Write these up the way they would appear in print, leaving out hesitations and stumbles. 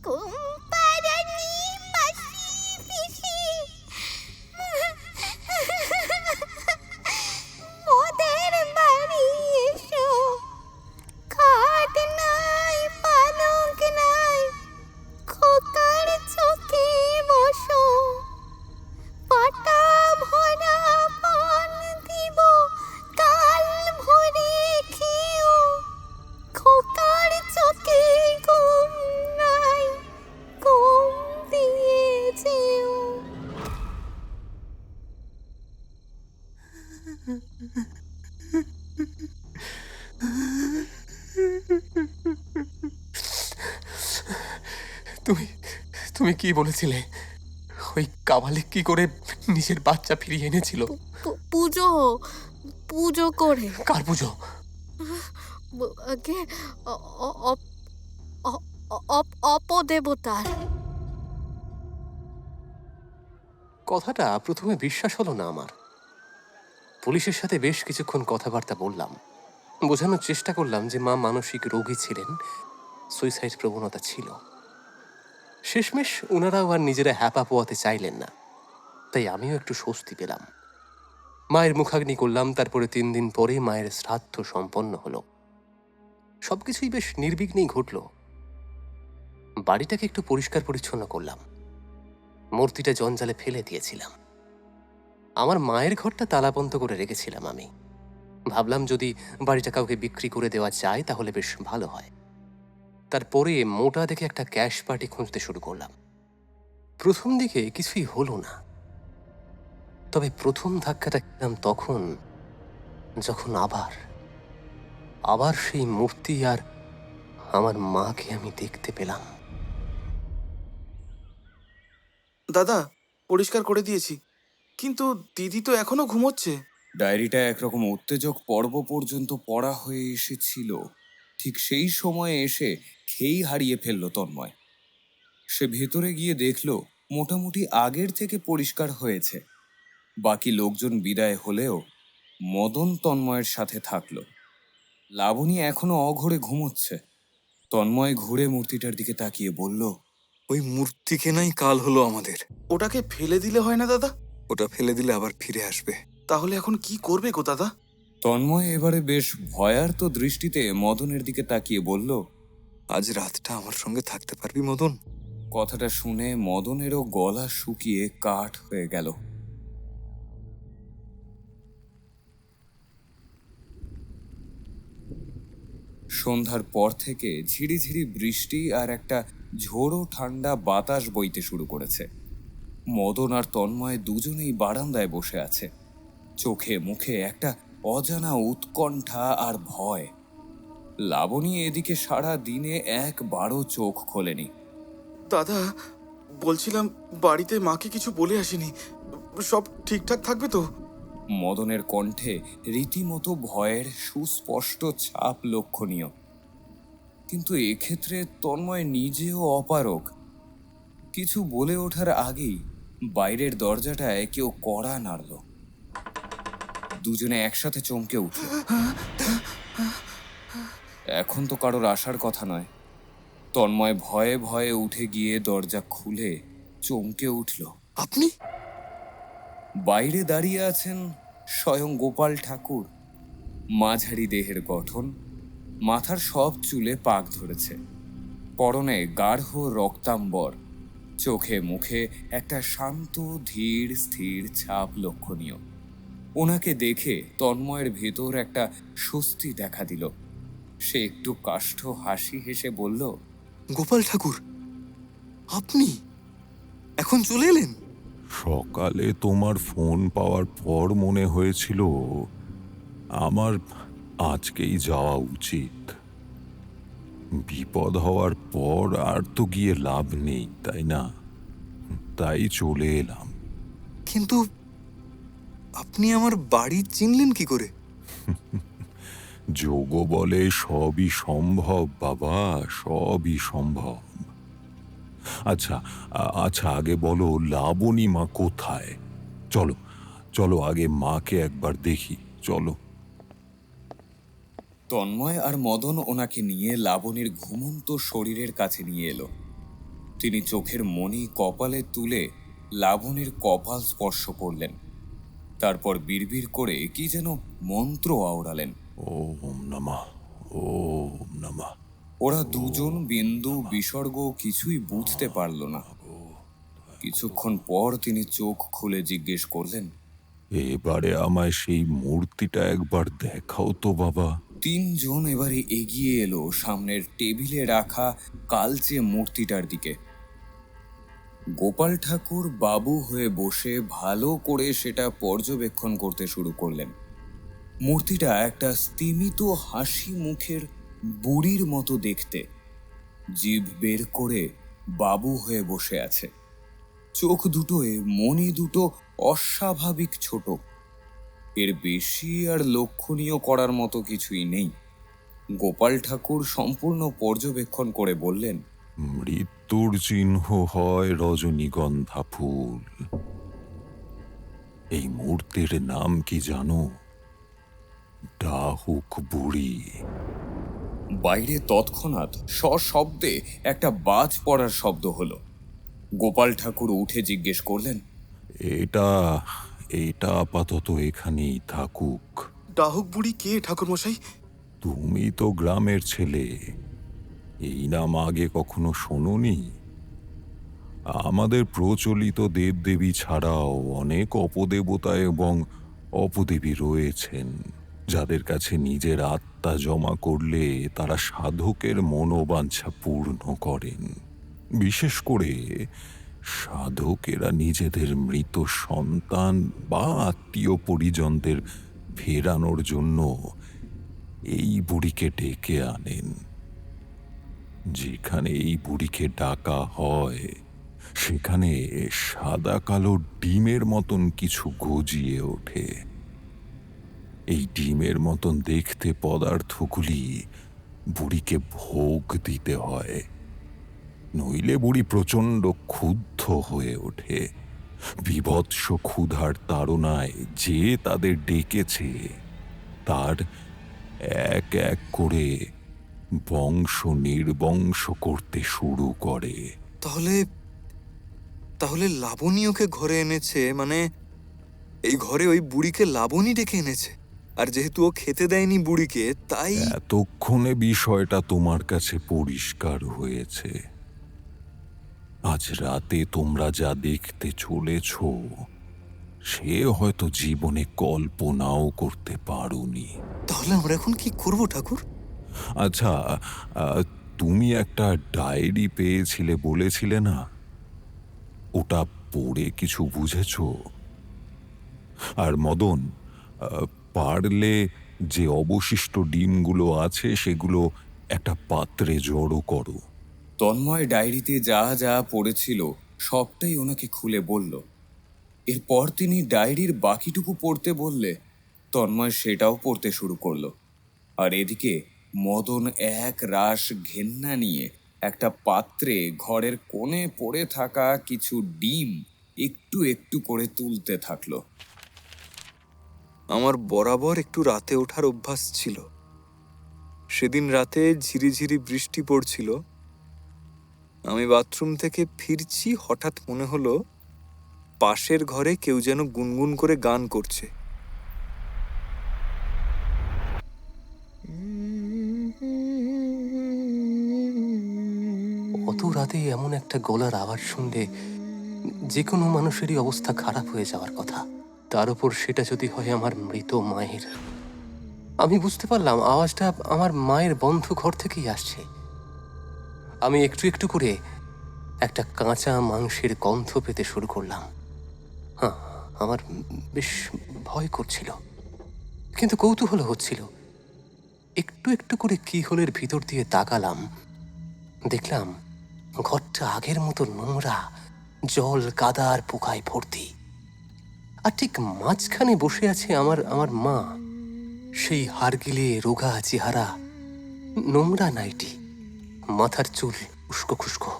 ঘুম পাড়ানি মাসি পিসি, মোদের বাড়ি এসো। খাট নাই, পালঙ্ক নাই, খোকার চোখে বসো। পাটা ভরা পান দিব, কাল ভরে খেও। খোকার চোখে ঘুম নাই, ঘুম দিয়ে যেও। তুমি তুমি কি বলেছিলে? ওই কাবালিক কি করে নিজের বাচ্চা ফিরিয়ে এনেছিল? পুজো পুজো করে। কার পুজো? আগে অপদেবতার। কথাটা প্রথমে বিশ্বাস হলো না আমার। পুলিশের সাথে বেশ কিছুক্ষণ কথাবার্তা বললাম, বোঝানোর চেষ্টা করলাম যে মা মানসিক রোগী ছিলেন, সুইসাইড প্রবণতা ছিল। শেষমেশ ওনারাও আর নিজেরা হ্যাপা পোয়াতে চাইলেন না, তাই আমিও একটু স্বস্তি পেলাম। মায়ের মুখাগ্নি করলাম, তারপরে 3 দিন পরে মায়ের শ্রাদ্ধ সম্পন্ন হলো। সবকিছুই বেশ নির্বিঘ্নেই ঘটল। বাড়িটাকে একটু পরিষ্কার পরিচ্ছন্ন করলাম, মূর্তিটা জঞ্জালে ফেলে দিয়েছিলাম। আমার মায়ের ঘরটা তালাবন্ধ করে রেখেছিলাম আমি। ভাবলাম যদি বাড়িটা কাউকে বিক্রি করে দেওয়া যায় তাহলে বেশ ভালো হয়। তারপরে মোটা দেখে একটা ক্যাশ পার্টি খুঁজতে শুরু করলাম। প্রথম দিকে কিছুই হলো না, তবে প্রথম ধাক্কাটা খেলাম তখন যখন আবার সেই মূর্তি আর আমার মাকে আমি দেখতে পেলাম। দাদা, পরিষ্কার করে দিয়েছি, কিন্তু দিদি তো এখনো ঘুমোচ্ছে। ডায়েরিটা একরকম উত্তেজক পর্ব পর্যন্ত পড়া হয়ে এসেছিল। ঠিক সেই সময়ে এসে খেই হারিয়ে ফেলল তন্ময়। সে ভেতরে গিয়ে দেখল মোটামুটি আগের থেকে পরিষ্কার হয়েছে। বাকি লোকজন বিদায় হলেও মদন তন্ময়ের সাথে থাকল। লাবণী এখনো অঘরে ঘুমোচ্ছে। তন্ময় ঘুরে মূর্তিটার দিকে তাকিয়ে বলল, ওই মূর্তি কেনাই কাল হলো আমাদের। ওটাকে ফেলে দিলে হয় না দাদা? ওটা ফেলে দিলে আবার ফিরে আসবে। তাহলে এখন কি করবে গো দাদা? তন্ময় এবারে বেশ ভয়ার্ত দৃষ্টিতে মদনের দিকে তাকিয়ে বলল, আজ রাতটা আমার সঙ্গে থাকতে পারবি মদন? কথাটা শুনে মদনেরও গলা শুকিয়ে কাঠ হয়ে গেল। সন্ধ্যার পর থেকে ঝিরিঝিরি বৃষ্টি আর একটা ঝোড়ো ঠান্ডা বাতাস বইতে শুরু করেছে। মদন আর তন্ময় দুজনেই বারান্দায় বসে আছে। চোখে মুখে একটা অজানা উৎকণ্ঠা আর ভয়। লাবণী এদিকে সারা দিনে একবারও চোখ খোলেনি। দাদা, বলছিলাম বাড়িতে মাকে কিছু বলে আসিনি, সব ঠিকঠাক থাকবে তো? মদনের কণ্ঠে রীতিমতো ভয়ের সুস্পষ্ট ছাপ লক্ষণীয়। কিন্তু এক্ষেত্রে তন্ময় নিজেও অপারগ। কিছু বলে ওঠার আগেই বাইরের দরজাটায় কেউ কড়া নাড়ল। দুজনে একসাথে চমকে উঠল। এখন তো কারোর আসার কথা নয়। তন্ময় ভয়ে ভয়ে উঠে গিয়ে দরজা খুলে চমকে উঠল। আপনি? বাইরে দাঁড়িয়ে আছেন স্বয়ং গোপাল ঠাকুর। মাঝারি দেহের গঠন, মাথার সব চুলে পাক ধরেছে, পরনে গাঢ় রক্তাম্বর, চোখে মুখে একটা শান্ত ধীর স্থির ছাপ লক্ষণীয়। ওনাকে দেখে তন্ময়ের ভেতর একটা স্বস্তি দেখা দিল। সে একটু কাষ্ঠ হাসি হেসে বলল, গোপাল ঠাকুর, আপনি এখন চলে এলেন? সকালে তোমার ফোন পাওয়ার পর মনে হয়েছিল আমার আজকেই যাওয়া উচিত। বিপদ হওয়ার পর আর তো গিয়ে লাভ নেই, তাই না? তাই চলে এলাম। কিন্তু আপনি আমার বাড়ি চিনলেন কি করে? যোগ বলে সবই সম্ভব বাবা, সবই সম্ভব। আচ্ছা আচ্ছা, আগে বলো লাবণী মা কোথায়? চলো চলো আগে মাকে একবার দেখি, চলো। তন্ময় আর মদন ওনাকে নিয়ে লাবণীর ঘুমন্ত শরীরের কাছে নিয়ে এলো। তিনি চোখের মণি কপালে তুলে লাবণীর কপাল স্পর্শ করলেন। তারপর বিড়বিড় করে কি যেন মন্ত্র আওড়ালেন। ওম নমঃ, ওম নমঃ। ওরা দুজন বিন্দু বিসর্গ কিছুই বুঝতে পারল না। কিছুক্ষণ পর তিনি চোখ খুলে জিজ্ঞেস করলেন, এবারে আমায় সেই মূর্তিটা একবার দেখাও তো বাবা। তিনজন এবারে এগিয়ে এলো সামনের টেবিলে রাখা কালচে মূর্তিটার দিকে। গোপাল ঠাকুর বাবু হয়ে বসে ভালো করে সেটা পর্যবেক্ষণ করতে শুরু করলেন। মূর্তিটা একটা স্তিমিত হাসি মুখের বুড়ির মতো দেখতে। জিভ বের করে বাবু হয়ে বসে আছে। চোখ দুটোয় মণি দুটো অস্বাভাবিক ছোট। এর বেশি আর লক্ষণীয় করার মতো কিছুই নেই। গোপাল ঠাকুর সম্পূর্ণ পর্যবেক্ষণ করে বললেন, মৃত্যুর চিহ্ন হয় রজনীগন্ধা ফুল। এই মূর্তির নাম কি জানো? ডাহুক বুড়ি। বাইরে তৎক্ষণাৎ সশব্দে একটা বাজ পড়ার শব্দ হলো। গোপাল ঠাকুর উঠে জিজ্ঞেস করলেন, এটা এটা আপাতত এখানেই থাকুক। ডাহুক বুড়ি কে ঠাকুরমশাই? তুমি তো গ্রামের ছেলে, এই নাম আগে কখনো শোনোনি? আমাদের প্রচলিত দেবদেবী ছাড়াও অনেক অপদেবতা এবং অপদেবী রয়েছেন, যাদের কাছে নিজের আত্মা জমা করলে তারা সাধকের মনোবাঞ্ছা পূর্ণ করেন। বিশেষ করে সাধকেরা নিজেদের মৃত সন্তান বা আত্মীয় পরিজনদের ফেরানোর জন্য এই বুড়িকে ডেকে আনেন। যেখানে এই বুড়িকে ডাকা হয় সেখানে সাদা কালো ডিমের মতন কিছু গজিয়ে ওঠে। এই ডিমের মতন দেখতে পদার্থগুলি বুড়িকে ভোগ দিতে হয়, নইলে বুড়ি প্রচণ্ড ক্ষুব্ধ হয়ে ওঠে। বিভৎস ক্ষুধার তাড়নায় যে তাদের ডেকেছে তার এক এক করে বংশ নির্বংশ করতে শুরু করে। তাহলে তাহলে লাবণীয়কে ঘরে এনেছে, মানে এই ঘরে ওই বুড়িকে লাবণী ডেকে এনেছে। আর যেহেতু ও খেতে দেয়নি বুড়িকে, তাই এতক্ষণে বিষয়টা তোমার কাছে পরিষ্কার হয়েছে। আজ রাতে তোমরা যা দেখতে চলেছ সে হয়তো জীবনে কল্পনাও করতে পারোনি। তাহলে আমরা এখন কি করব ঠাকুর? আচ্ছা, তুমি একটা ডায়েরি পেয়েছিলে বলেছিলে না? ওটা পড়ে কিছু বুঝেছ? আর মদন, পারলে যে অবশিষ্ট ডিমগুলো আছে সেগুলো একটা পাত্রে জড়ো করো। তন্ময় ডায়েরিতে যা যা পড়েছিল সবটাই ওনাকে খুলে বলল। এরপর তিনি ডায়েরির বাকিটুকু পড়তে বললে তন্ময় সেটাও পড়তে শুরু করলো। আর এদিকে মদন এক রাশ ঘেন্না নিয়ে একটা পাত্রে ঘরের কোণে পড়ে থাকা কিছু ডিম একটু একটু করে তুলতে থাকলো। আমার বরাবর একটু রাতে ওঠার অভ্যাস ছিল। সেদিন রাতে ঝিরিঝিরি বৃষ্টি পড়ছিল। আমি বাথরুম থেকে ফিরছি, হঠাৎ মনে হলো পাশের ঘরে কেউ যেন গুনগুন করে গান করছে। অত রাতে এমন একটা গলার আওয়াজ শুনলে যে কোনো মানুষেরই অবস্থা খারাপ হয়ে যাওয়ার কথা, তার উপর সেটা যদি হয় আমার মৃত মায়ের। আমি বুঝতে পারলাম আওয়াজটা আমার মায়ের বন্ধ ঘর থেকেই আসছে। আমি একটু একটু করে একটা কাঁচা মাংসের গন্ধ পেতে শুরু করলাম। হ্যাঁ, আমার বেশ ভয় করছিল, কিন্তু কৌতূহল হচ্ছিল। একটু একটু করে কি হোলের ভিতর দিয়ে তাকালাম। দেখলাম ঘরটা আগের মতো নোংরা, জল কাদা আর পোকায় ভর্তি। আর ঠিক মাঝখানে বসে আছে আমার মা, সেই হাড়গিলে রোগা চেহারা, নোংরা নাইটি, মাথার চুল উস্কো খুস্কো।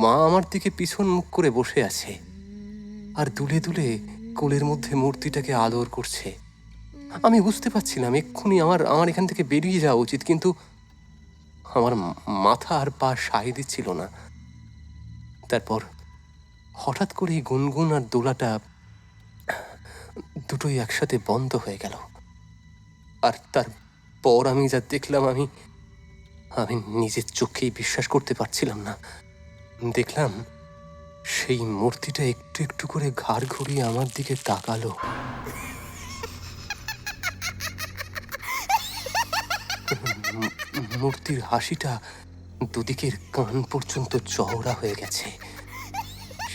মা আমার দিকে পিছন মুখ করে বসে আছে আর দুলে দুলে কোলের মধ্যে মূর্তিটাকে আদর করছে। আমি বুঝতে পারছিলাম এক্ষুনি আমার এখান থেকে বেরিয়ে যাওয়া উচিত, কিন্তু আমার মাথা আর পা সায় দিচ্ছিল না। তারপর হঠাৎ করেই গুনগুন আর দোলাটা দুটোই একসাথে বন্ধ হয়ে গেল। আর তারপর আমি যা দেখলাম, আমি আমি নিজের চোখেই বিশ্বাস করতে পারছিলাম না। দেখলাম সেই মূর্তিটা একটু একটু করে ঘাড় ঘুরিয়ে আমার দিকে তাকালো। মূর্তির হাসিটা দুদিকের কান পর্যন্ত চওড়া হয়ে গেছে।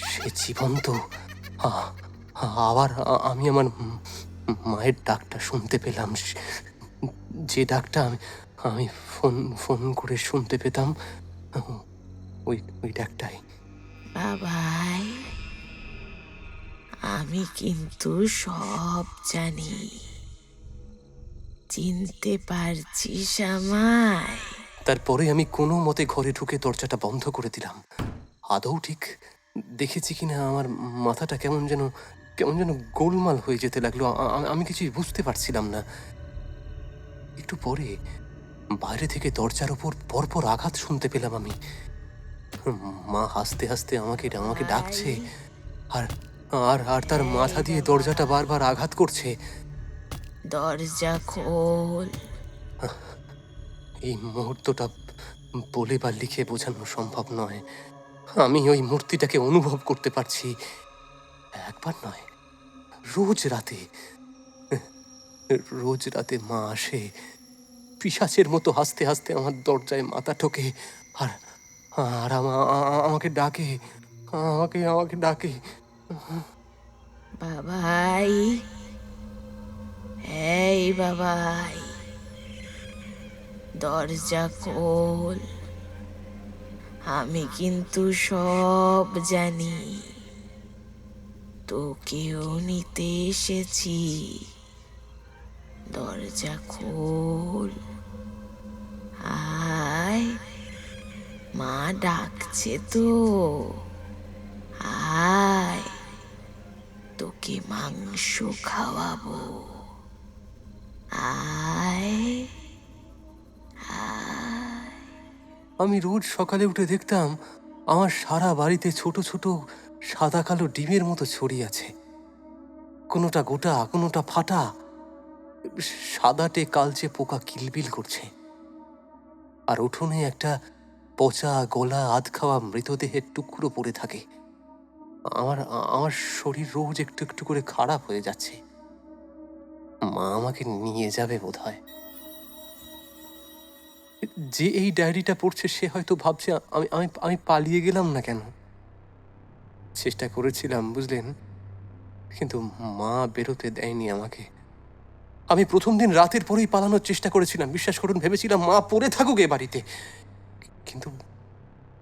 সে জীবন্ত। আ- আবার আমি আমার মায়ের ডাকটা শুনতে পেলাম, যে ডাকটা আমি আমি ফোন ফোন করে শুনতে পেতাম, ওই ওই ডাকটাই। বাবাই, আমি কিন্তু সব জানি। চিনতে পারছিস আমায়? তারপরে আমি কোনো মতে ঘরে ঢুকে দরজাটা বন্ধ করে দিলাম। আদৌ ঠিক দেখেছি কিনা আমার মাথাটা কেমন যেন গোলমাল হয়ে যেতে লাগলো। আমি কিছুই বুঝতে পারছিলাম না। একটু পরে বাইরে থেকে দরজার ওপর পরপর আঘাত শুনতে পেলাম আমি। মা হাসতে হাসতে আমাকে আমাকে ডাকছে, আর আর আর তার মাথা দিয়ে দরজাটা বারবার আঘাত করছে। দরজা খোল। এই মুহূর্তটা বলে বা লিখে বোঝানো সম্ভব নয়। আমি ওই মূর্তিটাকে অনুভব করতে পারছি। একবার নয়, রোজ রাতে রোজ রাতে মা আসে, পিশাচের মতো হাসতে হাসতে আমার দরজায় মাথা ঠোকে, আর আর আমাকে ডাকে, আমাকে ডাকে। বাবাই, এই বাবাই, দরজা খোল। আমি কিন্তু সব জানি। তোকেও নিতে এসেছি। দরজা খোল, আয়। মা ডাকছে তো, আয়। তোকে মাংস খাওয়াবো, আয়। আমি রোজ সকালে উঠে দেখতাম আমার সারা বাড়িতে ছোট ছোট সাদা কালো ডিমের মতো ছড়িয়ে আছে। কোনোটা গোটা, কোনোটা ফাটা। সাদাটে কালচে পোকা কিলবিল করছে। আর উঠোনে একটা পচা গলা আধ খাওয়া মৃতদেহের টুকরো পড়ে থাকে। আমার আমার শরীর রোজ একটু একটু করে খারাপ হয়ে যাচ্ছে। মা আমাকে নিয়ে যাবে বোধহয়। যে এই ডায়েরিটা পড়ছে সে হয়তো ভাবছে আমি আমি আমি পালিয়ে গেলাম না কেন। চেষ্টা করেছিলাম, বুঝলেন, কিন্তু মা বেরোতে দেয়নি আমাকে। আমি প্রথম দিন রাতের পরেই পালানোর চেষ্টা করেছিলাম, বিশ্বাস করুন। ভেবেছিলাম মা পড়ে থাকুক এ বাড়িতে। কিন্তু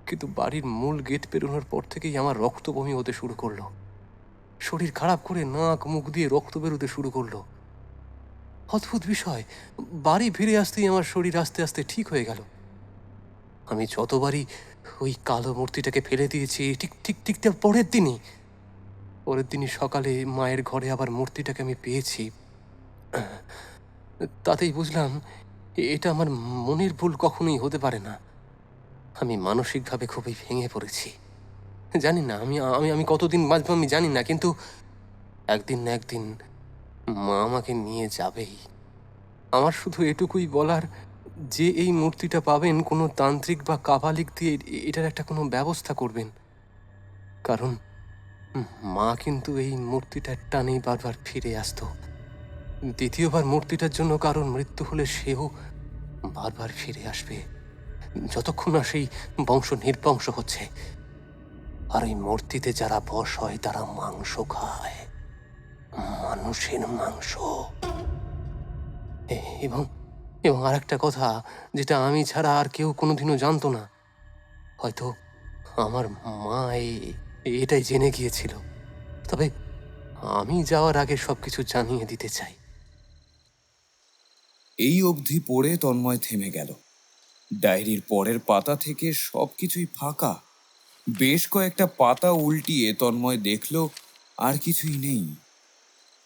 কিন্তু বাড়ির মূল গেট পেরোনোর পর থেকেই আমার রক্ত বমি হতে শুরু করলো। শরীর খারাপ করে নাক মুখ দিয়ে রক্ত বেরোতে শুরু করলো। অদ্ভুত বিষয়, বাড়ি ফিরে আসতেই আমার শরীর আস্তে আস্তে ঠিক হয়ে গেল। আমি যতবারই ওই কালো মূর্তিটাকে ফেলে দিয়েছি, ঠিক ঠিক ঠিক তার পরের দিনই সকালে মায়ের ঘরে আবার মূর্তিটাকে আমি পেয়েছি। তাতেই বুঝলাম এটা আমার মনের ভুল কখনোই হতে পারে না। আমি মানসিকভাবে খুবই ভেঙে পড়েছি। জানি না আমি আমি আমি কতদিন বাঁচবো আমি জানি না, কিন্তু একদিন না একদিন মা আমাকে নিয়ে যাবেই। আমার শুধু এটুকুই বলার, যে এই মূর্তিটা পাবেন কোনো তান্ত্রিক বা কাপালিক দিয়ে এটার একটা কোনো ব্যবস্থা করবেন। কারণ মা কিন্তু এই মূর্তিটার টানেই বারবার ফিরে আসতো। দ্বিতীয়বার মূর্তিটার জন্য কারণ মৃত্যু হলে সেও বারবার ফিরে আসবে, যতক্ষণ না সেই বংশ নির্বংশ হচ্ছে। আর এই মূর্তিতে যারা বশ হয় তারা মাংস খায়, মানুষের মাংস। এবং এবং আর একটা কথা, যেটা আমি ছাড়া আর কেউ কোনোদিনও জানতো না। হয়তো আমার মা এটাই জেনে গিয়েছিল। তবে আমি যাওয়ার আগে সবকিছু জানিয়ে দিতে চাই। এই অবধি পড়ে তন্ময় থেমে গেল। ডায়েরির পরের পাতা থেকে সবকিছুই ফাঁকা। বেশ কয়েকটা পাতা উল্টিয়ে তন্ময় দেখল আর কিছুই নেই।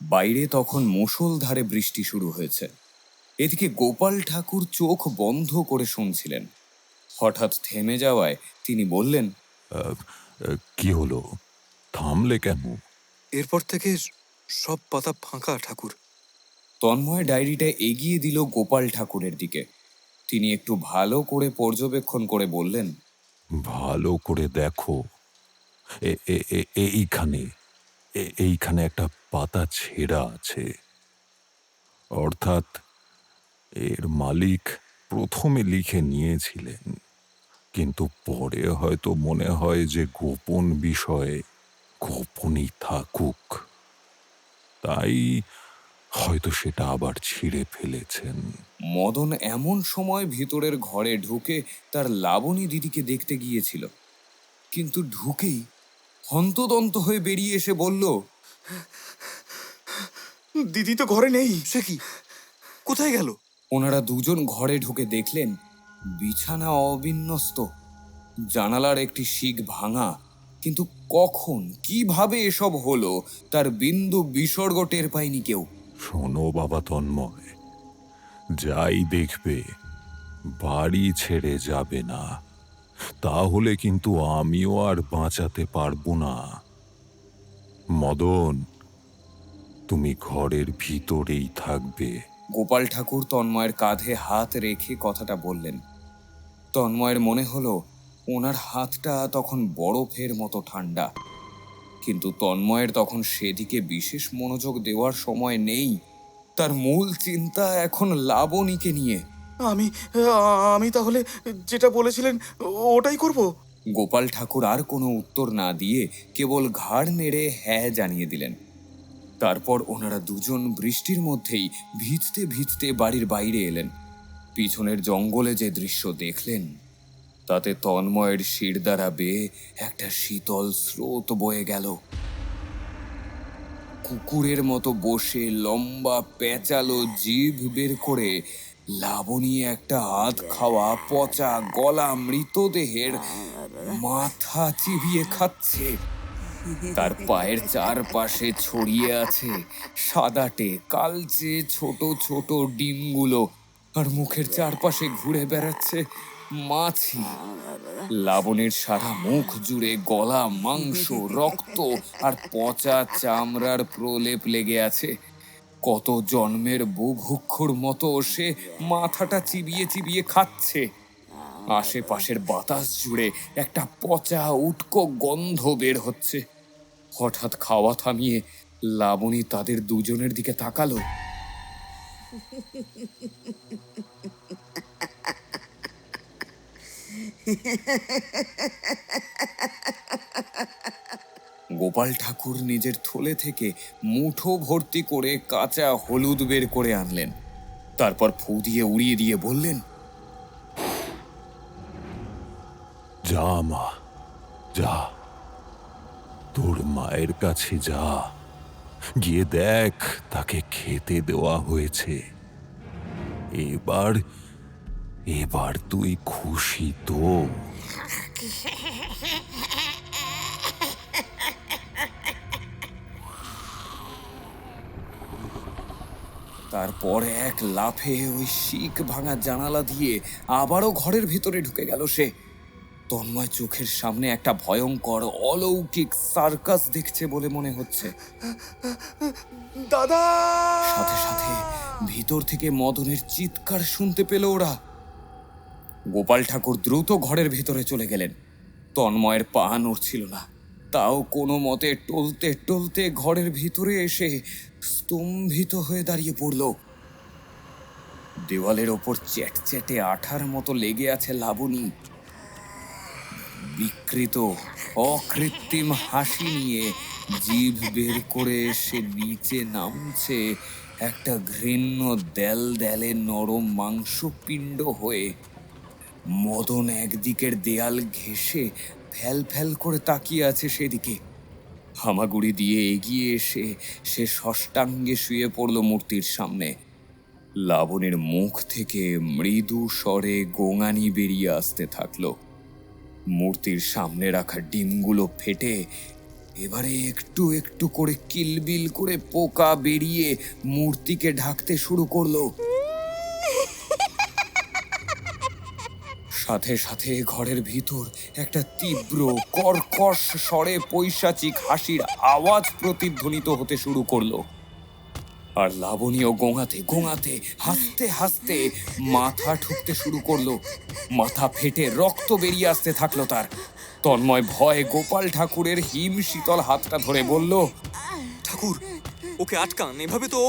বাইরে তখন মুষলধারে বৃষ্টি শুরু হয়েছে। এদিকে গোপাল ঠাকুর চোখ বন্ধ করে শুনছিলেন। হঠাৎ থেমে যাওয়ায় তিনি বললেন, কি হলো, থামলে কেন? এরপর থেকে সব পাতা ফাঁকা ঠাকুর। তন্ময় ডায়েরিটা এগিয়ে দিল গোপাল ঠাকুরের দিকে। তিনি একটু ভালো করে পর্যবেক্ষণ করে বললেন, ভালো করে দেখো, এইখানে এইখানে একটা পাতা ছেঁড়া আছে। অর্থাৎ এর মালিক প্রথমে লিখে নিয়েছিলেন, কিন্তু পরে হয়তো মনে হয় যে গোপন বিষয়ে গোপনই থাকুক, তাই হয়তো সেটা আবার ছিঁড়ে ফেলেছেন। মদন এমন সময় ভিতরের ঘরে ঢুকে তার লাবণী দিদিকে দেখতে গিয়েছিল, কিন্তু ঢুকেই হন্তদন্ত হয়ে বেরিয়ে এসে বলল, দিদি তো ঘরে নেই। সে কি, কোথায় গেল? ওনারা দুজন ঘরে ঢুকে দেখলেন বিছানা অবিন্যস্ত, জানালার একটি শিক ভাঙা, কিন্তু কখন কিভাবে এসব হলো তার বিন্দু বিসর্গ টের পায়নি কেউ। শোনো বাবা তন্ময়, যাই দেখবে বাড়ি ছেড়ে যাবে না, তাহলে কিন্তু আমিও আর বাঁচাতে পারবো না। মদন, তুমি ঘরের ভিতরেই থাকবে। গোপাল ঠাকুর তন্ময়ের কাঁধে হাত রেখে কথাটা বললেন। তন্ময়ের মনে হলো ওনার হাতটা তখন বরফের মতো ঠান্ডা, কিন্তু তন্ময়ের তখন সেদিকে বিশেষ মনোযোগ দেওয়ার সময় নেই। তার মূল চিন্তা এখন লাবণীকে নিয়ে। আমি আমি তাহলে যেটা বলেছিলেন ওটাই করব। গোপাল ঠাকুর আর কোনো উত্তর না দিয়ে কেবল ঘাড় নেড়ে হ্যাঁ জানিয়ে দিলেন। তারপর ওনারা দুজন বৃষ্টির মধ্যেই ভিজতে ভিজতে বাড়ির বাইরে এলেন। পিছনের জঙ্গলে যে দৃশ্য দেখলেন তাতে তন্ময়ের শিরদাঁড়া বেয়ে একটা শীতল স্রোত বয়ে গেল। কুকুরের মতো বসে লম্বা পেঁচালো জিভ বের করে লাবণী একটা আধ খাওয়া পচা গলা মৃতদেহের মাথা চিবিয়ে খাচ্ছে। তার পায়ের চারপাশে ছড়িয়ে আছে সাদাটে কালচে ছোট ছোট ডিমগুলো, আর মুখের চারপাশে ঘুরে বেড়াচ্ছে মাছি। লাবণীর সারা মুখ জুড়ে গলা, মাংস, রক্ত আর পচা চামড়ার প্রলেপ লেগে আছে। কত জন্মের বুভুক্ষুর মতো সে মাথাটা চিবিয়ে চিবিয়ে খাচ্ছে। আশেপাশের বাতাস জুড়ে একটা পচা উটকো গন্ধ বের হচ্ছে। হঠাৎ খাওয়া থামিয়ে লাবণী তাদের দুজনের দিকে তাকালো। গোপাল ঠাকুর নিজের থলে থেকে মুঠো ভর্তি করে কাঁচা হলুদ বের করে আনলেন। তারপর ফু দিয়ে উড়িয়ে দিয়ে বললেন, যা মা, যা, তোর মায়ের কাছে যা, গিয়ে দেখ তাকে খেতে দেওয়া হয়েছে। এবার এবার তুই খুশি তো? তারপর এক লাফে ওই শিক ভাঙা জানালা দিয়ে আবারও ঘরের ভিতরে ঢুকে গেল সে। তন্ময় চোখের সামনে একটা ভয়ঙ্কর অলৌকিক সার্কাস দেখছে বলে মনে হচ্ছে। দাদা! সাথে সাথে ভিতর থেকে মদনের চিৎকার শুনতে পেল ওরা। গোপাল ঠাকুর দ্রুত ঘরের ভিতরে চলে গেলেন। তন্ময়ের পা নড়ছিল না, তাও কোনো মতে টলতে টলতে ঘরের ভিতরে এসে স্তম্ভিত হয়ে দাঁড়িয়ে পড়ল। দেওয়ালের ওপর চ্যাটচ্যাটে আঠার মতো লেগে আছে লাবণী। বিকৃত অকৃত্রিম হাসি নিয়ে জিভ বের করে সে নিচে নামছে একটা ঘৃণ্য দ্যালদ্যালে নরম মাংসপিণ্ড হয়ে। মদন একদিকের দেয়াল ঘেঁষে ফ্যাল ফ্যাল করে তাকিয়ে আছে সেদিকে। হামাগুড়ি দিয়ে এগিয়ে এসে সে ষষ্ঠাঙ্গে শুয়ে পড়ল মূর্তির সামনে। লাবণীর মুখ থেকে মৃদু স্বরে গোঙানি বেরিয়ে আসতে থাকলো। মূর্তির সামনে রাখা ডিমগুলো ফেটে এবারে একটু একটু করে কিলবিল করে পোকা বেরিয়ে মূর্তিকে ঢাকতে শুরু করলো। সাথে সাথে ঘরের ভিতর একটা তীব্র কর্কশ স্বরে পৈশাচিক হাসির আওয়াজ প্রতিধ্বনিত হতে শুরু করলো। আর লাবণীও গোঙাতে গোঙাতে হাসতে হাসতে মাথা ঠুকতে শুরু করলো। মাথা ফেটে রক্ত বেরিয়ে আসতে থাকলো তার। তন্ময় ভয়ে গোপাল ঠাকুরের হিম শীতল হাতটা ধরে বলল, ঠাকুর, ওকে আটকান, এভাবে তো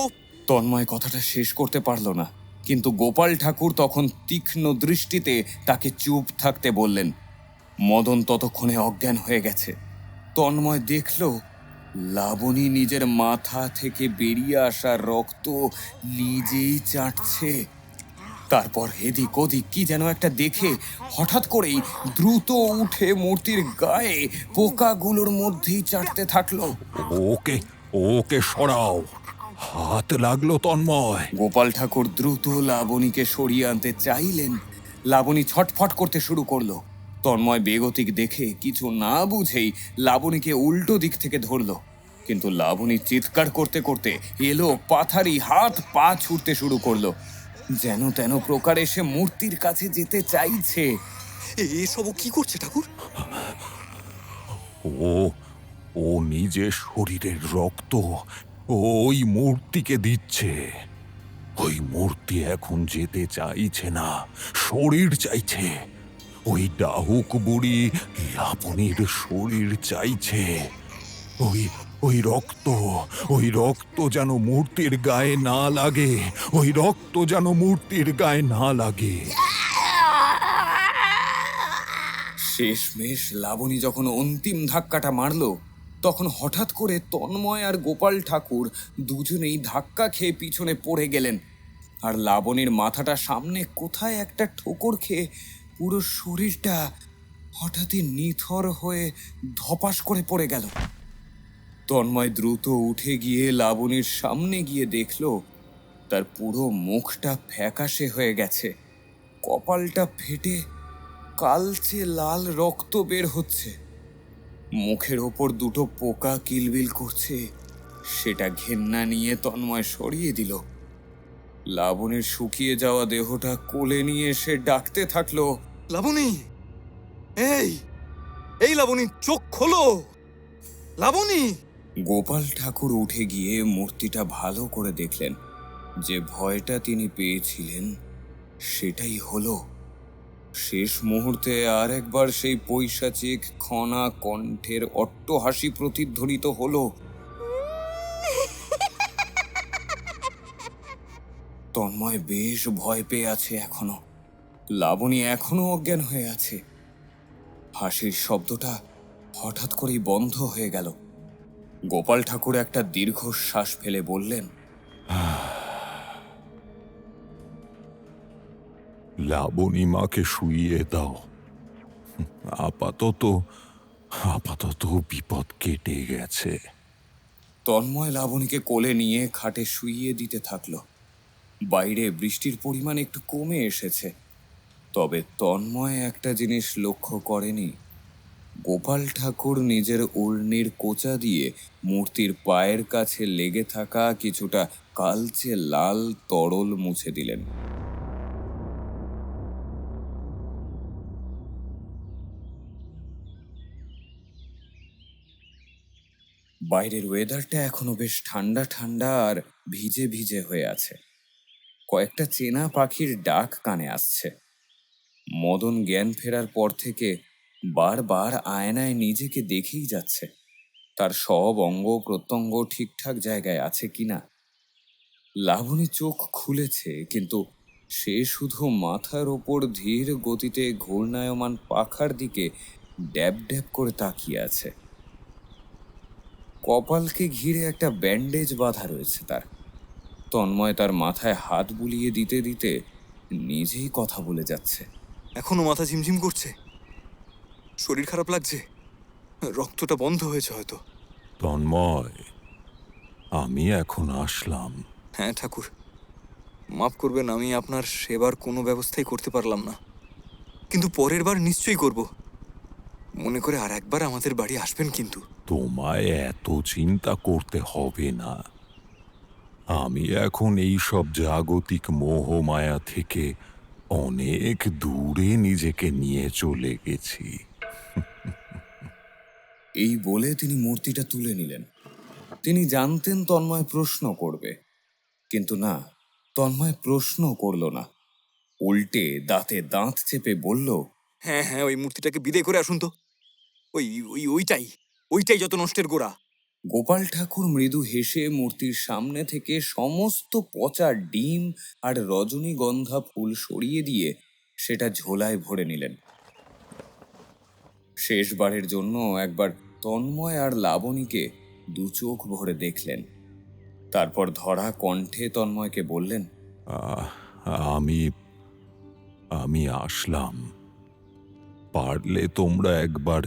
তন্ময় কথাটা শেষ করতে পারল না, কিন্তু গোপাল ঠাকুর তখন তীক্ষ্ণ দৃষ্টিতে তাকে চুপ থাকতে বললেন। মদন ততক্ষণে অজ্ঞান হয়ে গেছে। তন্ময় দেখল লাবণী নিজের মাথা থেকে বেরিয়ে আসা রক্ত নিজেই চাটছে। তারপর এদিক ওদিক কি যেন একটা দেখে হঠাৎ করেই দ্রুত উঠে মূর্তির গায়ে পোকাগুলোর মধ্যেই চাটতে থাকলো। ওকে ওকে সরাও, হাত লাগলো তন্ময়। গোপাল ঠাকুর দ্রুত লাবণীকে সরিয়ে আনতে চাইলেন। লাবণী ছটফট করতে শুরু করলো। তন্ময় বেগতিক দেখে কিছু না বুঝেই লাবণীকে উল্টো দিক থেকে ধরলো, কিন্তু লাবণী চিৎকার করতে করতে এলো পাথারি হাত পা ছুটতে শুরু করলো, যেন তেন প্রকারে সে মূর্তির কাছে যেতে চাইছে। এসব ও কি করছে ঠাকুর? ও ও নিজের শরীরের রক্ত ওই মূর্তিকে দিচ্ছে। ওই মূর্তি এখন যেতে চাইছে না, শরীর চাইছে। ওই ডাহুক বুড়ি লাবণীর শরীর চাইছে। ওই ওই রক্ত যেন মূর্তির গায়ে না লাগে, ওই রক্ত যেন মূর্তির গায়ে না লাগে। শেষমেশ লাবণী যখন অন্তিম ধাক্কাটা মারলো, তখন হঠাৎ করে তন্ময় আর গোপাল ঠাকুর দুজনেই ধাক্কা খেয়ে পিছনে পড়ে গেলেন। আর লাবণীর মাথাটা সামনে কোথায় একটা ঠোকর খেয়ে পুরো শরীরটা হঠাৎই নিথর হয়ে ধপাস করে পড়ে গেল। তন্ময় দ্রুত উঠে গিয়ে লাবণীর সামনে গিয়ে দেখল তার পুরো মুখটা ফ্যাকাশে হয়ে গেছে, কপালটা ফেটে কালচে লাল রক্ত বের হচ্ছে, মুখের ওপর দুটো পোকা কিলবিল করছে। সেটা ঘেন্না নিয়ে তন্ময় সরিয়ে দিল। লাবণীর শুকিয়ে যাওয়া দেহটা কোলে নিয়ে এসে ডাকতে থাকলো, লাবণী, এই এই লাবণী, চোখ খোলো লাবণী। গোপাল ঠাকুর উঠে গিয়ে মূর্তিটা ভালো করে দেখলেন। যে ভয়টা তিনি পেয়েছিলেন সেটাই হলো। শেষ মুহূর্তে আর একবার সেই পৈশাচিক খনা কণ্ঠের অট্টহাসি প্রতিধ্বনিত হলো। তন্ময় বেশ ভয় পেয়ে আছে এখনো। লাবণী এখনো অজ্ঞান হয়ে আছে। হাসির শব্দটা হঠাৎ করেই বন্ধ হয়ে গেল। গোপাল ঠাকুর একটা দীর্ঘশ্বাস ফেলে বললেন, লাবণী মাকে শুইয়ে দাও। আপাতত আপাতত বিপদ কেটে গেছে। তন্ময় লাবণীকে কোলে নিয়ে খাটে শুইয়ে দিতে থাকলো। বাইরে বৃষ্টির পরিমাণ একটু কমে এসেছে, তবে তন্ময় একটা জিনিস লক্ষ্য করেনি। গোপাল ঠাকুর নিজের ওড়নির কোচা দিয়ে মূর্তির পায়ের কাছে লেগে থাকা কিছুটা কালচে লাল তরল মুছে দিলেন। বাইরের ওয়েদারটা এখনো বেশ ঠান্ডা ঠান্ডা আর ভিজে ভিজে হয়ে আছে। কয়েকটা চেনা পাখির ডাক কানে আসছে। মদন জ্ঞান ফেরার পর থেকে বারবার আয়নায় নিজেকে দেখেই যাচ্ছে, তার সব অঙ্গ প্রত্যঙ্গ ঠিকঠাক জায়গায় আছে কিনা। লাবণী চোখ খুলেছে, কিন্তু সে শুধু মাথার ওপর ধীর গতিতে ঘূর্ণায়মান পাখার দিকে ড্যাব ড্যাব করে তাকিয়ে আছে। কপালকে ঘিরে একটা ব্যান্ডেজ বাঁধা রয়েছে তার। তন্ময় তার মাথায় হাত বুলিয়ে দিতে দিতে নিজেই কথা বলে যাচ্ছে। এখনো মাথা ঝিমঝিম করছে, শরীর খারাপ লাগছে, রক্তটা বন্ধ হয়েছে হয়তো। তন্ময়, আমি এখন আসলাম। হ্যাঁ ঠাকুর, মাফ করবেন, আমি আপনার সেবার কোনো ব্যবস্থাই করতে পারলাম না, কিন্তু পরের বার নিশ্চয়ই করব। মনে করে আর একবার আমাদের বাড়ি আসবেন কিন্তু। তোমায় এত চিন্তা করতে হবে না। আমি এখন এই সব জাগতিক মোহ মায়া থেকে অনেক দূরে নিজেকে নিয়ে চলে গেছি। এই বলে তিনি মূর্তিটা তুলে নিলেন। তিনি জানতেন তন্ময় প্রশ্ন করবে, কিন্তু না, তন্ময় প্রশ্ন করল না। উল্টে দাঁতে দাঁত চেপে বলল, হ্যাঁ হ্যাঁ, ওই মূর্তিটাকে বিদায় করে আসুন তো। ওই ওই ওইটাই ওইটাই যত নষ্টের গোড়া। গোপাল ঠাকুর মৃদু হেসে মূর্তির সামনে থেকে সমস্ত পচা ডিম আর রজনীগন্ধা ফুল সরিয়ে দিয়ে সেটা ঝোলায় ভরে নিলেন। শেষবারের জন্য একবার তন্ময় আর লাবণীকে দু চোখ ভরে দেখলেন। তারপর ধরা কণ্ঠে তন্ময়কে বললেন, আহ, আমি আমি আসলাম। পারলে তোমরা একবার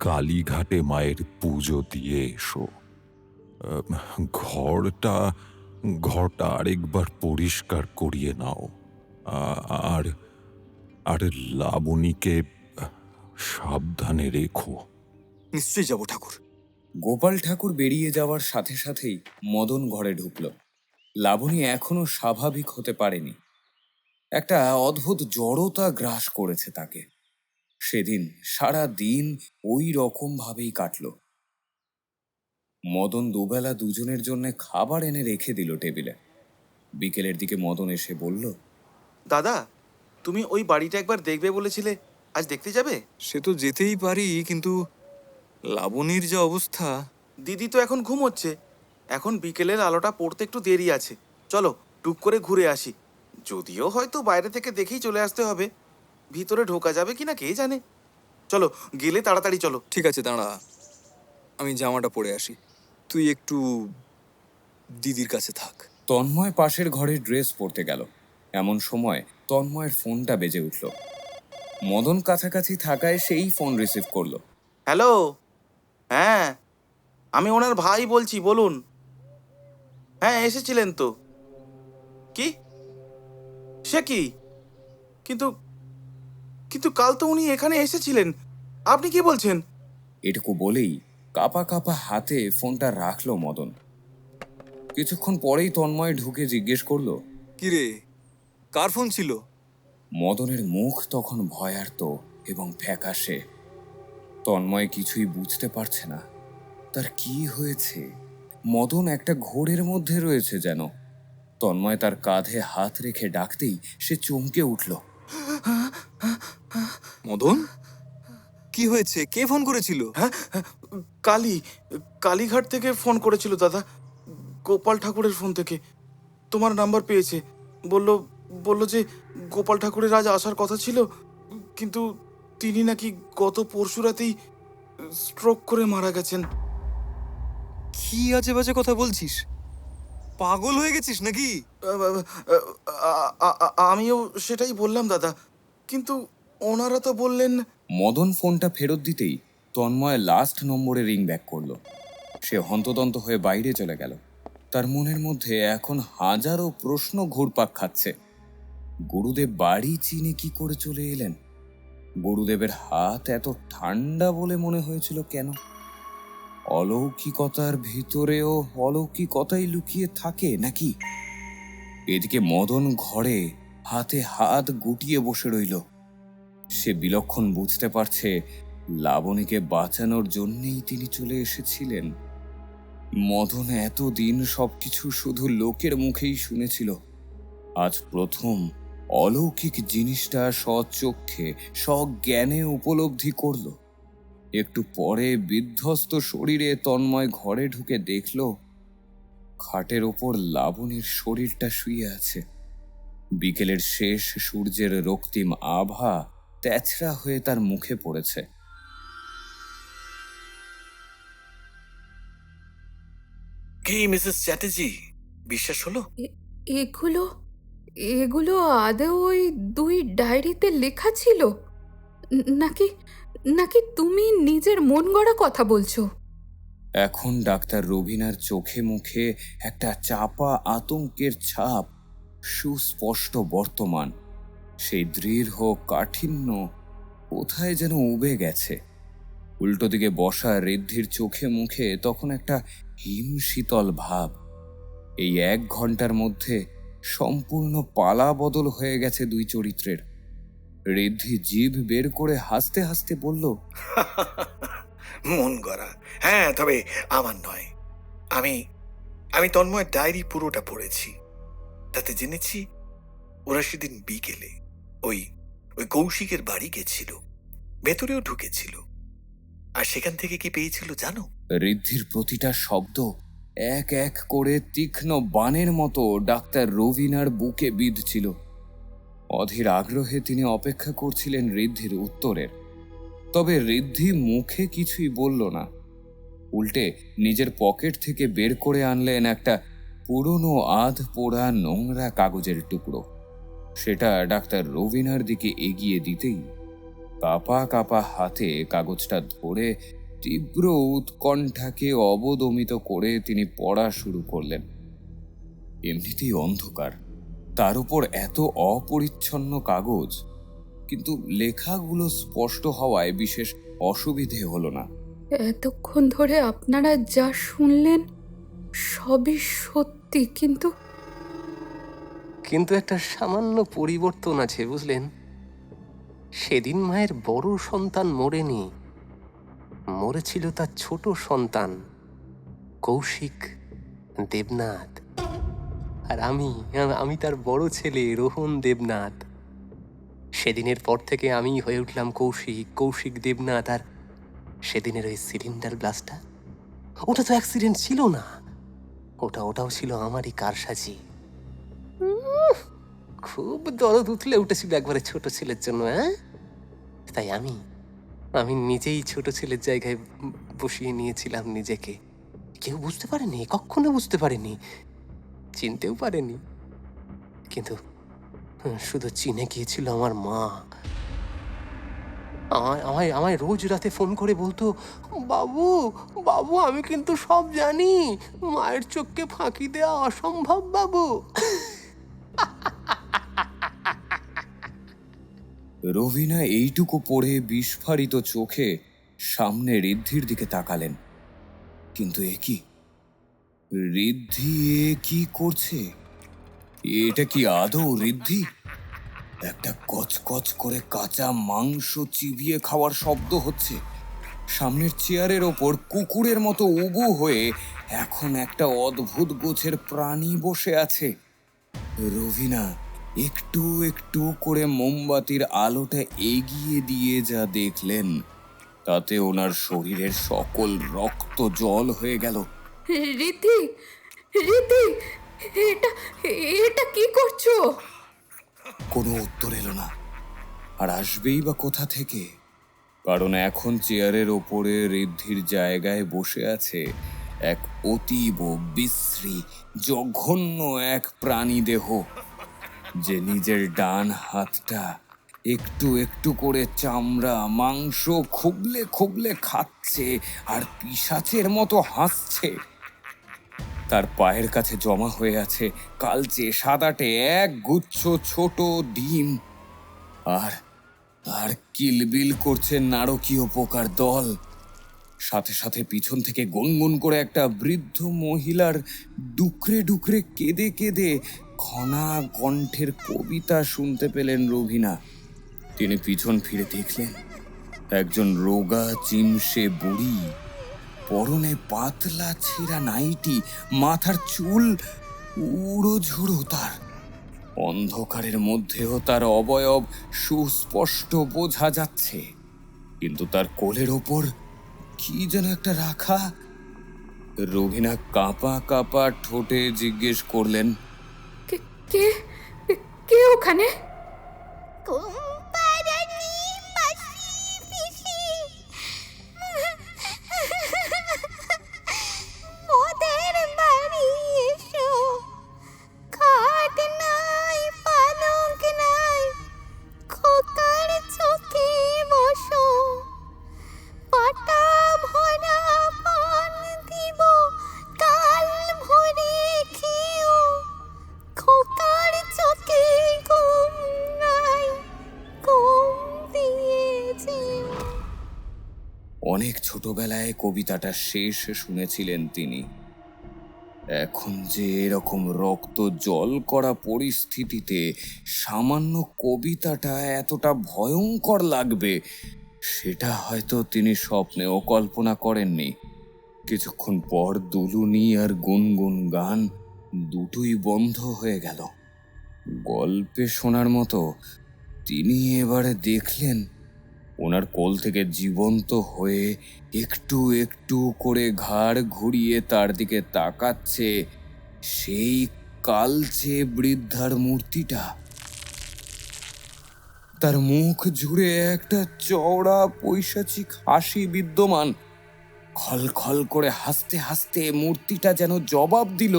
কালীঘাটে মায়ের পুজো দিয়ে এসো। ঘরটা ঘরটা আরেকবার পরিষ্কার করিয়ে নাও। আর আর লাবণীকে সাবধানে রেখো। নিশ্চয়ই যাব ঠাকুর। গোপাল ঠাকুর বেরিয়ে যাওয়ার সাথে সাথেই মদন ঘরে ঢুকল। লাবণী এখনো স্বাভাবিক হতে পারেনি। একটা অদ্ভুত জড়তা গ্রাস করেছে তাকে। সেদিন সারা দিন ওই রকম ভাবেই কাটল। মদন দুবেলা দুজনের জন্য খাবার এনে রেখে দিল টেবিলে। বিকেলের দিকে মদন এসে বলল, দাদা, তুমি ওই বাড়িটা একবার দেখবে বলেছিলে, আজ দেখতে যাবে? সে তো যেতেই পারি, কিন্তু লাবণীর যা অবস্থা। দিদি তো এখন ঘুমোচ্ছে। এখন বিকেলের আলোটা পড়তে একটু দেরি আছে। চলো টুক করে ঘুরে আসি। যদিও হয়তো বাইরে থেকে দেখেই চলে আসতে হবে, ভিতরে ঢোকা যাবে কিনা কে জানে। চলো, গেলে তাড়াতাড়ি চলো। ঠিক আছে, দাঁড়া, আমি জামাটা পরে আসি। তুই একটু দিদির কাছে থাক। তন্ময় পাশের ঘরে ড্রেস পরতে গেল। এমন সময় তন্ময়ের ফোনটা বেজে উঠল। মদন কাছাকাছি থাকায় সেই ফোন রিসিভ করলো। হ্যালো, হ্যাঁ আমি ওনার ভাই বলছি, বলুন। হ্যাঁ এসেছিলেন তো। কি? সে কি? কিন্তু কিন্তু কাল তো উনি এখানে এসেছিলেন। আপনি কি বলছেন? এটুকু বলেই কাপা কাপা হাতে ফোনটা রাখলো মদন। কিছুক্ষণ পরেই তন্ময় ঢুকে জিজ্ঞেস করলো, কিরে, কার ফোন ছিল? মদনের মুখ তখন ভয়ার্ত এবং ফ্যাকাশে। তন্ময় কিছুই বুঝতে পারছে না তার কি হয়েছে। মদন একটা ঘোরের মধ্যে রয়েছে যেন। তন্ময় তার কাঁধে হাত রেখে ডাকতেই সে চমকে উঠল। মদন, কি হয়েছে? কে ফোন করেছিল? হ্যাঁ, কালীঘাট থেকে ফোন করেছিল দাদা। গোপাল ঠাকুরের ফোন থেকে। তোমার নাম্বার পেয়েছে। বলল বলল যে গোপাল ঠাকুরের আজ আসার কথা ছিল, কিন্তু তিনি নাকি গত পরশু রাতেই স্ট্রোক করে মারা গেছেন। কি আজে বাজে কথা বলছিস? পাগল হয়ে গেছিস নাকি? আমিও সেটাই বললাম দাদা, কিন্তু ওনারা তো বললেন। মদন ফোনটা ফেরত দিতেই তন্ময় লাস্ট নম্বরে রিং ব্যাক করলো। সে হন্তদন্ত হয়ে বাইরে চলে গেল। তার মনের মধ্যে এখন হাজারো প্রশ্ন ঘুরপাক খাচ্ছে। গুরুদেব বাড়ি চিনে কি করে চলে এলেন? গুরুদেবের হাত এত ঠান্ডা বলে মনে হয়েছিল কেন? অলৌকিকতার ভিতরেও অলৌকিকতাই লুকিয়ে থাকে নাকি? এদিকে মদন ঘরে হাতে হাত গুটিয়ে বসে রইল। সে বিলক্ষণ বুঝতে পারছে লাবণীকে বাঁচানোর জন্যেই তিনি চলে এসেছিলেন। মদন এতদিন সবকিছু শুধু লোকের মুখেই শুনেছিল। আজ প্রথম অলৌকিক জিনিসটা স্বচক্ষে সজ্ঞানে উপলব্ধি করল। একটু পরে বিধ্বস্ত শরীরে তন্ময় ঘরে ঢুকে দেখল খাটের ওপর লাবণীর শরীরটা শুয়ে আছে। বিকেলের শেষ সূর্যের রক্তিম আভা তেছড়া হয়ে তার মুখে পড়েছে। কি মিসেস চ্যাটার্জি, বিশ্বাস হলো? এগুলো এগুলো আদৌ ওই 2 ডায়েরিতে লেখা ছিল? নাকি নাকি তুমি নিজের মন গড়া কথা বলছো? এখন ডাক্তার রবিনার চোখে মুখে একটা চাপা আতঙ্কের ছাপ সুস্পষ্ট বর্তমান। সেই দৃঢ় কাঠিন্য কোথায় যেন উবে গেছে। উল্টো দিকে বসা ঋদ্ধির চোখে মুখে তখন একটা হিম শীতল ভাব। এই 1 ঘন্টার মধ্যে সম্পূর্ণ পালা বদল হয়ে গেছে দুই চরিত্রের। ঋদ্ধি জিভ বের করে হাসতে হাসতে বলল, মন গড়া। হ্যাঁ, তবে আমার নয়। আমি আমি তন্ময়ের ডায়েরি পুরোটা পড়েছি। তাতে জেনেছি ওরা সেদিন বিকেলে ওই ওই কৌশিকের বাড়ি গেছিল, ভেতরেও ঢুকেছিল। আর সেখান থেকে কি পেয়েছিল জানো? ঋদ্ধির প্রতিটা শব্দ এক এক করে তীক্ষ্ণ বাণের মতো ডাক্তার রবিনার বুকে বিঁধছিল। অধীর আগ্রহে তিনি অপেক্ষা করছিলেন ঋদ্ধির উত্তরের। তবে ঋদ্ধি মুখে কিছুই বলল না। উল্টে নিজের পকেট থেকে বের করে আনলেন একটা পুরনো আধ পোড়া নোংরা কাগজের টুকরো। সেটা ডাক্তার রবিনার দিকে এগিয়ে দিতেই কাপা কাপা হাতে কাগজটা ধরে তীব্র উৎকণ্ঠাকে অবদমিত করে তিনি পড়া শুরু করলেন। এমনিতেই অন্ধকার, তার উপর এত অপরিচ্ছন্ন কাগজ, কিন্তু লেখাগুলো স্পষ্ট হওয়ায় বিশেষ অসুবিধে হলো না। এতক্ষণ ধরে আপনারা যা শুনলেন সবই সত্যি, কিন্তু কিন্তু একটা সামান্য পরিবর্তন আছে, বুঝলেন? সেদিন মায়ের বড় সন্তান মরেনি, মরেছিল তার ছোট সন্তান কৌশিক দেবনাথ। আর আমি তার বড় ছেলে রোহন দেবনাথ। সেদিনের পর থেকে আমি হয়ে উঠলাম কৌশিক দেবনাথ। আর সেদিনের ওই সিলিন্ডার ব্লাস্টটা, ওটা তো অ্যাক্সিডেন্ট ছিল না, ওটাও ছিল আমারই কারসাজি। খুব দরদ উঠলে উঠেছিল একবারে ছোট ছেলের জন্য। তাই আমি নিজেই ছোট ছেলের জায়গায় বসিয়ে নিয়েছিলাম নিজেকে। কেউ বুঝতে পারেনি, কখনো বুঝতে পারেনি, চিনতেও পারেনি। কিন্তু শুধু চিনে গিয়েছিল আমার মা। আমায় রোজ রাতে ফোন করে বলতো, বাবু বাবু আমি কিন্তু সব জানি, মায়ের চোখকে ফাঁকি দেওয়া অসম্ভব বাবু। রবিনা এইটুকু পড়ে বিস্ফারিত চোখে সামনে ঋদ্ধির দিকে তাকালেন। কিন্তু এ কি? ঋদ্ধি এ কি করছে? এটা কি আদৌ ঋদ্ধি? একটা কচকচ করে কাঁচা মাংস চিবিয়ে খাওয়ার শব্দ হচ্ছে। সামনের চেয়ারের ওপর কুকুরের মতো উবু হয়ে এখন একটা অদ্ভুত গোছের প্রাণী বসে আছে। রবিনা একটু একটু করে মোমবাতির আলোটা এগিয়ে দিয়ে যা দেখলেন, তাতে ওনার শরীরের সকল রক্ত জল হয়ে গেল। রীতি, রীতি, এটা এটা কি করছো? কোনো উত্তর এলো না। আর আসবেই বা কোথা থেকে? কারণ এখন চেয়ারের ওপরে ঋদ্ধির জায়গায় বসে আছে এক অতীব বিশ্রী জঘন্য এক প্রাণী দেহ, যে নিজের ডান হাতটা একটু একটু করে চামড়া মাংস খুবলে খুবলে খাচ্ছে আর পিশাচের মতো হাসছে। তার পায়ের কাছে জমা হয়ে আছে কালচে সাদাটে এক গুচ্ছ ছোট ডিম। আর আর কিলবিল করছে নারকীয় পোকার দল। সাথে সাথে পিছন থেকে গুনগুন করে একটা বৃদ্ধ মহিলার ডুকরে ডুকরে কেঁদে কেঁদে ঘনা কণ্ঠের কবিতা শুনতে পেলেন রবিনা। তিনি পিছন ফিরে দেখলেন একজন রোগা চিমসে বুড়ি, পরনে পাতলা ছেঁড়া নাইটি, মাথার চুল উড়ো ঝুড়ো। তার অন্ধকারের মধ্যেও তার অবয়ব সুস্পষ্ট বোঝা যাচ্ছে। কিন্তু তার কোলের ওপর কি যেন একটা রাখা। রবিনা কাঁপা কাঁপা ঠোঁটে জিজ্ঞেস করলেন, কে কে কে ওখানে? ওদের বাড়ি এসো, খাট নাই পালঙ্ক নাই, খোকার চোখে বসো, পাটা ভরা পান দিব, কাল ভরে খেও, খোকার চোখে ঘুম নাই, ঘুম দিয়েছে। অনেক ছোটবেলায় কবিতাটা শেষ শুনেছিলেন তিনি। এখন যে এরকম রক্ত জল করা পরিস্থিতিতে সামান্য কবিতাটা এতটা ভয়ঙ্কর লাগবে সেটা হয়তো তিনি স্বপ্নেও কল্পনা করেননি। কিছুক্ষণ পর দুলুনি আর গুনগুন গান দুটোই বন্ধ হয়ে গেল। গল্পে শোনার মতো তিনি এবারে দেখলেন ওনার কোল থেকে জীবন্ত হয়ে একটু একটু করে ঘাড় ঘুরিয়ে তার দিকে তাকাচ্ছে সেই কালচে বৃদ্ধার মূর্তিটা। তার মুখ জুড়ে একটা চওড়া পৈশাচিক হাসি বিদ্যমান। খল খল করে হাসতে হাসতে মূর্তিটা যেন জবাব দিল,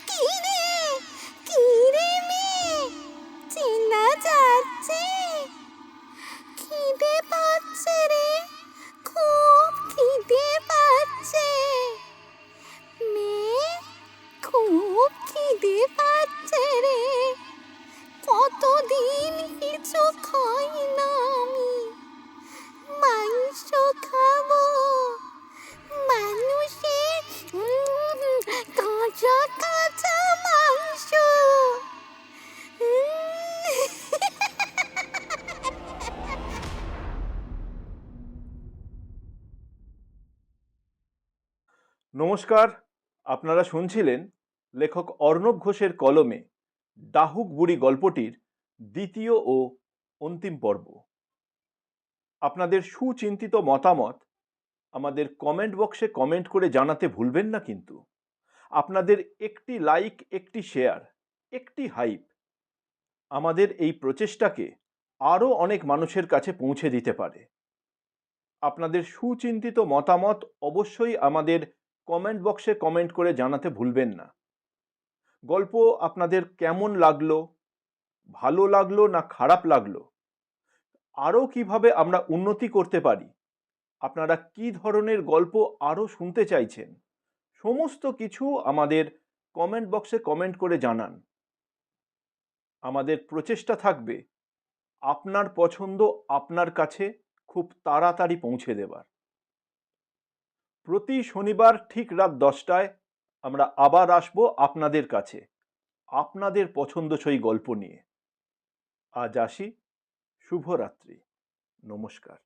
কি রে কি রে মেয়ে, চেনা যাচ্ছে? খিদে পাচ্ছে রে, খুব খিদে পাচ্ছে মেয়ে, খুব খিদে পাচ্ছে রে। কতদিন কিছু খাই না আমি, মাংস খাবো, মানুষের কাঁচা কাঁচা মাংস। নমস্কার, আপনারা শুনছিলেন লেখক অর্ণব ঘোষের কলমে ডাহুক বুড়ি গল্পটির দ্বিতীয় ও অন্তিম পর্ব। আপনাদের সুচিন্তিত মতামত আমাদের কমেন্ট বক্সে কমেন্ট করে জানাতে ভুলবেন না কিন্তু। আপনাদের একটি লাইক, একটি শেয়ার, একটি হাইপ আমাদের এই প্রচেষ্টাকে আরও অনেক মানুষের কাছে পৌঁছে দিতে পারে। আপনাদের সুচিন্তিত মতামত অবশ্যই আমাদের কমেন্ট বক্সে কমেন্ট করে জানাতে ভুলবেন না। গল্প আপনাদের কেমন লাগলো, ভালো লাগলো না খারাপ লাগলো, আরও কিভাবে আমরা উন্নতি করতে পারি, আপনারা কি ধরনের গল্প আরও শুনতে চাইছেন, সমস্ত কিছু আমাদের কমেন্ট বক্সে কমেন্ট করে জানান। আমাদের প্রচেষ্টা থাকবে আপনার পছন্দ আপনার কাছে খুব তাড়াতাড়ি পৌঁছে দেবার। প্রতি শনিবার ঠিক রাত 10টায় আমরা আবার আসব আপনাদের কাছে আপনাদের পছন্দসই গল্প নিয়ে। আজ আসি, শুভরাত্রি, নমস্কার।